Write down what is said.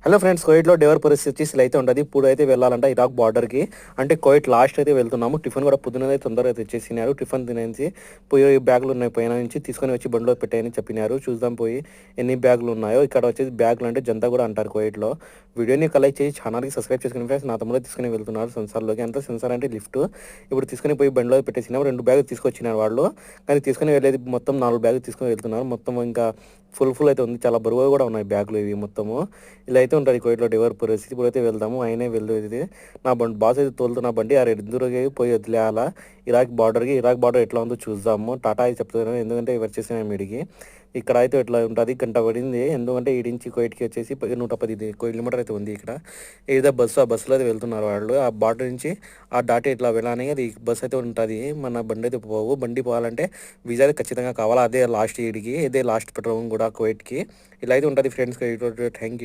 Hello friends, కోయిట్లో డెవర్ పరిస్థితి ఇలా అయితే ఉంటుంది. ఇప్పుడు అయితే వెళ్ళాలంటే ఇరాక్ బార్డర్కి, అంటే కోయిట్ లాస్ట్ అయితే వెళ్తున్నాము. టిఫిన్ కూడా పొద్దున్నదే తొందరగా తెచ్చేసినారు. టిఫిన్ తినేసి పోయి బ్యాగులు ఉన్నాయి పైన నుంచి తీసుకొని వచ్చి బండిలో పెట్టాయని చెప్పినారు. చూద్దాం పోయి ఎన్ని బ్యాగులు ఉన్నాయో. ఇక్కడ వచ్చేసి బ్యాగులు అంటే జంతా కూడా అంటారు కోయిట్లో. వీడియోని కలెక్ట్ చేసి ఛానల్కి సబ్స్క్రైబ్ చేసుకుని ఫ్రెండ్స్. నా తమ్ముడు తీసుకుని వెళ్తున్నారు సెన్సార్లోకి. ఎంత సెన్సార్ అంటే లిఫ్ట్. ఇప్పుడు తీసుకుని పోయి బండిలో పెట్టేసినాము. 2 బ్యాగులు తీసుకొచ్చినారు వాళ్ళు, కానీ తీసుకుని వెళ్ళేది మొత్తం 4 బ్యాగులు తీసుకొని వెళ్తున్నారు. మొత్తం ఇంకా ఫుల్ అయితే ఉంది. చాలా బరువుగా కూడా ఉన్నాయి బ్యాగులు ఇవి మొత్తము. ఇలా అయితే ఉంటుంది కోయిట్లో డెవర్ పరిస్థితి. ఇప్పుడైతే వెళ్దాము. ఆయనే ఇది నా బండి బాస్ అయితే తోలుతున్న బండి ఆ రెండుకి పోయి వదిలేయాలా ఇరాక్ బార్డర్కి. ఇరాక్ బార్డర్ ఎట్లా ఉందో చూద్దాము. టాటా అయితే చెప్తున్నాను, ఎందుకంటే ఎవరు చేసిన మీడికి ఇక్కడ అయితే ఇట్లా ఉంటుంది. గంట పడింది, ఎందుకంటే ఈడించి కోయిట్కి వచ్చేసి 110 కిలోమీటర్ అయితే ఉంది. ఇక్కడ ఏదో బస్సు, ఆ బస్సులో అయితే వెళ్తున్నారు వాళ్ళు. ఆ బార్డర్ నుంచి ఆ దాటి ఇట్లా వెళ్ళాలని అది బస్సు అయితే ఉంటుంది. మన బండి అయితే పోవు. బండి పోవాలంటే వీజా అయితే ఖచ్చితంగా కావాలా. అదే లాస్ట్ ఈడికి, ఇదే లాస్ట్ పెట్రోల్ కూడా కోయిట్కి. ఇలా అయితే ఉంటుంది ఫ్రెండ్స్. Thank you.